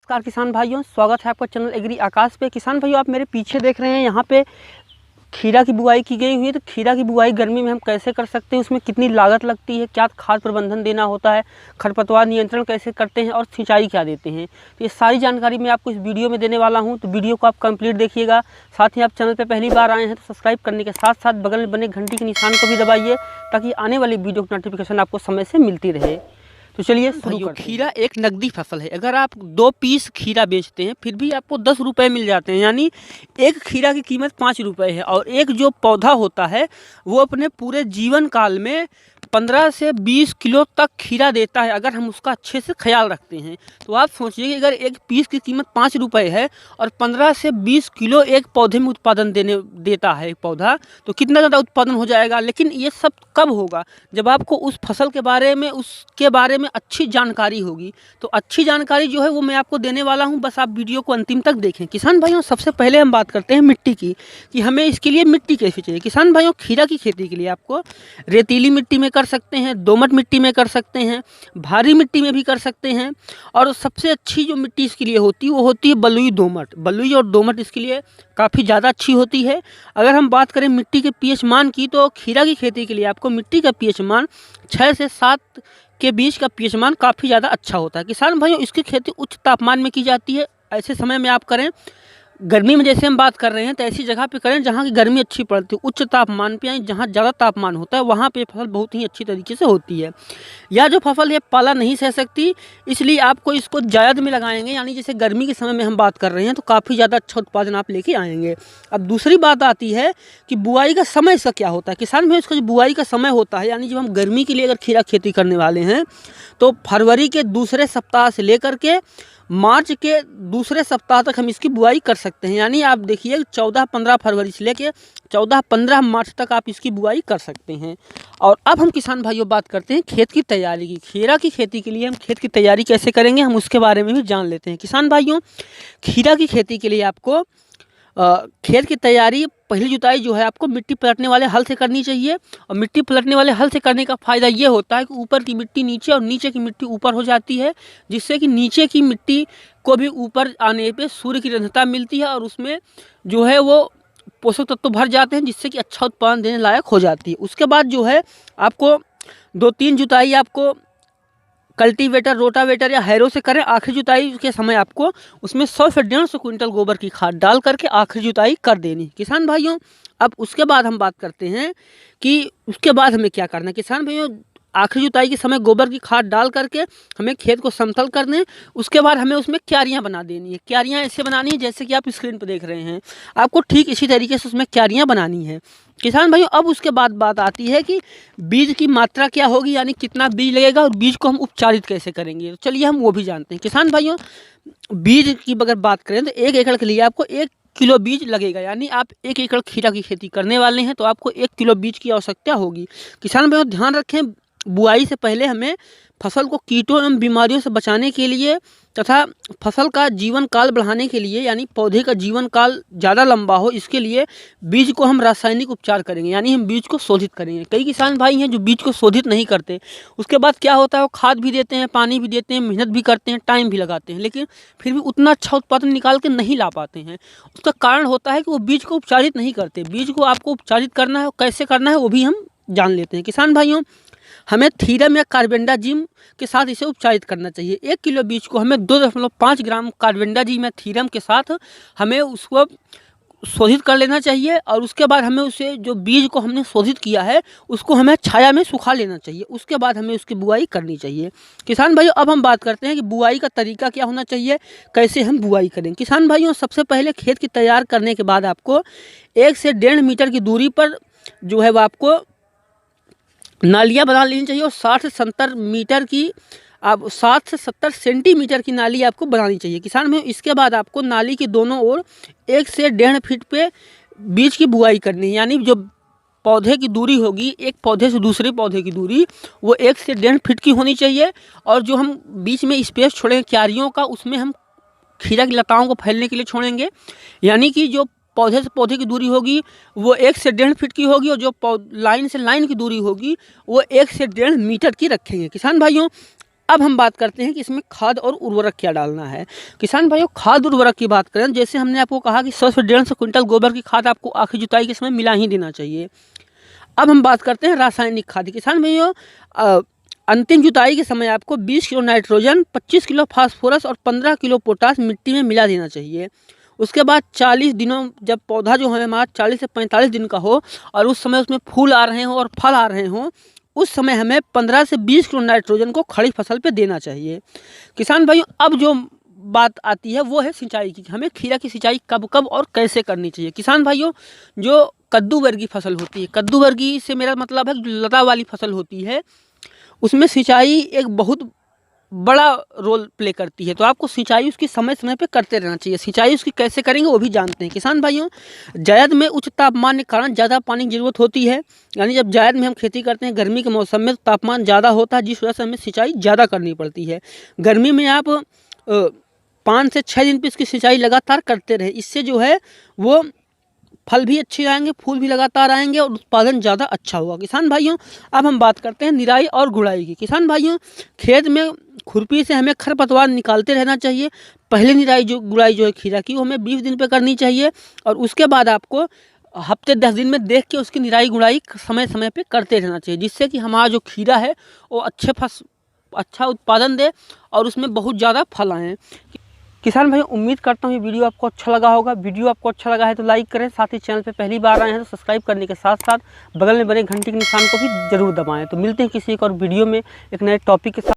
नमस्कार किसान भाइयों, स्वागत है आपका चैनल एग्री आकाश पे। किसान भाइयों, आप मेरे पीछे देख रहे हैं, यहाँ पे खीरा की बुआई की गई हुई है। तो खीरा की बुआई गर्मी में हम कैसे कर सकते हैं, उसमें कितनी लागत लगती है, क्या खाद प्रबंधन देना होता है, खरपतवार नियंत्रण कैसे करते हैं और सिंचाई क्या देते हैं, तो ये सारी जानकारी मैं आपको इस वीडियो में देने वाला हूँ। तो वीडियो को आप कंप्लीट देखिएगा। साथ ही आप चैनल पर पहली बार आए हैं तो सब्सक्राइब करने के साथ साथ बगल में बने घंटी के निशान को भी दबाइए, ताकि आने वाली वीडियो की नोटिफिकेशन आपको समय से मिलती रहे। तो चलिए शुरू करते हैं। खीरा एक नकदी फसल है। अगर आप 2 पीस खीरा बेचते हैं फिर भी आपको 10 रुपये मिल जाते हैं, यानी एक खीरा की कीमत 5 रुपये है। और एक जो पौधा होता है वो अपने पूरे जीवन काल में 15 से 20 किलो तक खीरा देता है, अगर हम उसका अच्छे से ख्याल रखते हैं। तो आप सोचिए कि अगर एक पीस की कीमत 5 रुपये है और 15 से 20 किलो एक पौधे में उत्पादन देता है एक पौधा, तो कितना ज़्यादा उत्पादन हो जाएगा। लेकिन ये सब कब होगा? जब आपको उस फसल के बारे में, उसके बारे में अच्छी जानकारी होगी। तो अच्छी जानकारी जो है वो मैं आपको देने वाला हूँ, बस आप वीडियो को अंतिम तक देखें। किसान भाइयों, सबसे पहले हम बात करते हैं मिट्टी की, कि हमें इसके लिए मिट्टी कैसी चाहिए। किसान भाइयों, खीरा की खेती के लिए आपको रेतीली मिट्टी में कर सकते हैं, दोमट मिट्टी में कर सकते हैं, भारी मिट्टी में भी कर सकते हैं। और सबसे अच्छी जो मिट्टी इसके लिए होती है वो होती है बलुई दोमट। बलुई और दोमट इसके लिए काफ़ी ज़्यादा अच्छी होती है। अगर हम बात करें मिट्टी के पीएच मान की, तो खीरा की खेती के लिए आपको मिट्टी का पीएच मान 6 से 7 के बीच का पीएच मान काफ़ी ज़्यादा अच्छा होता है। किसान भाइयों, इसकी खेती उच्च तापमान में की जाती है। ऐसे समय में आप करें, गर्मी में जैसे हम बात कर रहे हैं तो ऐसी जगह पे करें जहाँ की गर्मी अच्छी पड़ती है। उच्च तापमान पे, यानी जहाँ ज़्यादा तापमान होता है वहाँ पे फसल बहुत ही अच्छी तरीके से होती है। या जो फसल है पाला नहीं सह सकती, इसलिए आपको इसको जायद में लगाएंगे, यानी जैसे गर्मी के समय में हम बात कर रहे हैं तो काफ़ी ज़्यादा अच्छा उत्पादन आप लेके आएंगे। अब दूसरी बात आती है कि बुआई का समय इसका क्या होता है। किसान भाई, इसका जो बुआई का समय होता है, यानी जब हम गर्मी के लिए अगर खीरा खेती करने वाले हैं तो फरवरी के दूसरे सप्ताह से लेकर के मार्च के दूसरे सप्ताह तक हम इसकी बुआई कर सकते हैं। यानी आप देखिए 14-15 फरवरी से लेकर 14-15 मार्च तक आप इसकी बुआई कर सकते हैं। और अब हम किसान भाइयों बात करते हैं खेत की तैयारी की। खीरा की खेती के लिए हम खेत की तैयारी कैसे करेंगे, हम उसके बारे में भी जान लेते हैं। किसान भाइयों, खीरा की खेती के लिए आपको खेत की तैयारी, पहली जुताई जो है आपको मिट्टी पलटने वाले हल से करनी चाहिए। और मिट्टी पलटने वाले हल से करने का फ़ायदा ये होता है कि ऊपर की मिट्टी नीचे और नीचे की मिट्टी ऊपर हो जाती है, जिससे कि नीचे की मिट्टी को भी ऊपर आने पे सूर्य की रंध्रता मिलती है और उसमें जो है वो पोषक तत्व भर जाते हैं, जिससे कि अच्छा उत्पादन देने लायक हो जाती है। उसके बाद जो है आपको 2-3 जुताई आपको कल्टीवेटर, रोटावेटर या हैरो से करें। आखिरी जुताई के समय आपको उसमें 100 से 150 क्विंटल गोबर की खाद डाल करके आखिरी जुताई कर देनी। किसान भाइयों, अब उसके बाद हम बात करते हैं कि उसके बाद हमें क्या करना है। किसान भाइयों, आखिरी जुताई के समय गोबर की खाद डाल करके हमें खेत को समतल कर दें। उसके बाद हमें उसमें क्यारियाँ बना देनी है। क्यारियाँ ऐसे बनानी है जैसे कि आप स्क्रीन पर देख रहे हैं, आपको ठीक इसी तरीके से उसमें क्यारियाँ बनानी है। किसान भाइयों, अब उसके बाद बात आती है कि बीज की मात्रा क्या होगी, यानी कितना बीज लगेगा और बीज को हम उपचारित कैसे करेंगे। तो चलिए हम वो भी जानते हैं। किसान भाइयों, बीज की अगर बात करें तो 1 एकड़ के लिए आपको 1 किलो बीज लगेगा। यानी आप 1 एकड़ खीरा की खेती करने वाले हैं तो आपको 1 किलो बीज की आवश्यकता होगी। किसान भाइयों, ध्यान रखें, बुआई से पहले हमें फसल को कीटों एवं बीमारियों से बचाने के लिए तथा फसल का जीवन काल बढ़ाने के लिए, यानी पौधे का जीवन काल ज़्यादा लंबा हो, इसके लिए बीज को हम रासायनिक उपचार करेंगे, यानी हम बीज को शोधित करेंगे। कई किसान भाई हैं जो बीज को शोधित नहीं करते। उसके बाद क्या होता है, वो खाद भी देते हैं, पानी भी देते हैं, मेहनत भी करते हैं, टाइम भी लगाते हैं, लेकिन फिर भी उतना अच्छा उत्पादन निकाल के नहीं ला पाते हैं। उसका कारण होता है कि वो बीज को उपचारित नहीं करते। बीज को आपको उपचारित करना है, कैसे करना है वो भी हम जान लेते हैं। किसान भाइयों, हमें थीरम या कार्बेंडाजिम के साथ इसे उपचारित करना चाहिए। 1 किलो बीज को हमें 2.5 ग्राम कार्बेंडाजिम या थीरम के साथ हमें उसको शोधित कर लेना चाहिए। और उसके बाद हमें उसे, जो बीज को हमने शोधित किया है, उसको हमें छाया में सुखा लेना चाहिए। उसके बाद हमें उसकी बुआई करनी चाहिए। किसान भाइयों, अब हम बात करते हैं कि बुआई का तरीका क्या होना चाहिए, कैसे हम बुआई करें। किसान भाइयों, सबसे पहले खेत की तैयार करने के बाद आपको 1 से 1.5 मीटर की दूरी पर जो है वो आपको नालियाँ बना लेनी चाहिए। और 60 से 70 मीटर की, आप 60 से 70 सेंटीमीटर की नाली आपको बनानी चाहिए। किसान में इसके बाद आपको नाली के दोनों ओर 1 से 1.5 फीट पे बीज की बुआई करनी है। यानी जो पौधे की दूरी होगी, एक पौधे से दूसरे पौधे की दूरी, वो 1 से 1.5 फीट की होनी चाहिए। और जो हम बीच में स्पेस छोड़ेंगे क्यारियों का, उसमें हम खीरा की लताओं को फैलने के लिए छोड़ेंगे। यानी कि जो पौधे से पौधे की दूरी होगी वो 1 से 1.5 फीट की होगी, और जो लाइन से लाइन की दूरी होगी वो 1 से 1.5 मीटर की रखेंगे। किसान भाइयों, अब हम बात करते हैं कि इसमें खाद और उर्वरक क्या डालना है। किसान भाइयों, खाद उर्वरक की बात करें, जैसे हमने आपको कहा कि 100 से 150 क्विंटल गोबर की खाद आपको आखिरी जुताई के समय मिला ही देना चाहिए। अब हम बात करते हैं रासायनिक खाद। किसान भाइयों, अंतिम जुताई के समय आपको 20 किलो नाइट्रोजन, 25 किलो फास्फोरस और 15 किलो पोटास मिट्टी में मिला देना चाहिए। उसके बाद 40 दिनों, जब पौधा जो है हमारा 40 से 45 दिन का हो और उस समय उसमें फूल आ रहे हों और फल आ रहे हों, उस समय हमें 15 से 20 किलो नाइट्रोजन को खड़ी फसल पे देना चाहिए। किसान भाइयों, अब जो बात आती है वो है सिंचाई की। हमें खीरा की सिंचाई कब कब और कैसे करनी चाहिए। किसान भाइयों, जो कद्दू वर्गी फसल होती है, कद्दू वर्गी से मेरा मतलब है जो लता वाली फसल होती है, उसमें सिंचाई एक बहुत बड़ा रोल प्ले करती है। तो आपको सिंचाई उसकी समय समय पे करते रहना चाहिए। सिंचाई उसकी कैसे करेंगे वो भी जानते हैं। किसान भाइयों, जायद में उच्च तापमान के कारण ज़्यादा पानी की ज़रूरत होती है। यानी जब जायद में हम खेती करते हैं गर्मी के मौसम में, तो तापमान ज़्यादा होता है, जिस वजह से हमें सिंचाई ज़्यादा करनी पड़ती है। गर्मी में आप 5 से 6 दिन पर इसकी सिंचाई लगातार करते रहे, इससे जो है वो फल भी अच्छे आएंगे, फूल भी लगातार आएंगे और उत्पादन ज़्यादा अच्छा होगा। किसान भाइयों, अब हम बात करते हैं निराई और गुड़ाई की। किसान भाइयों, खेत में खुरपी से हमें खरपतवार निकालते रहना चाहिए। पहले निराई जो गुड़ाई जो है खीरा की, वो हमें 20 दिन पे करनी चाहिए और उसके बाद आपको हफ्ते 10 दिन में देख के उसकी निराई गुड़ाई समय समय पे करते रहना चाहिए, जिससे कि हमारा जो खीरा है वो अच्छा उत्पादन दे और उसमें बहुत ज़्यादा फल आएँ। किसान भाई, उम्मीद करता हूँ ये वीडियो आपको अच्छा लगा होगा। वीडियो आपको अच्छा लगा है तो लाइक करें, साथ ही चैनल पे पहली बार आए हैं तो सब्सक्राइब करने के साथ साथ बगल में बने घंटी के निशान को भी जरूर दबाएं। तो मिलते हैं किसी एक और वीडियो में एक नए टॉपिक के साथ।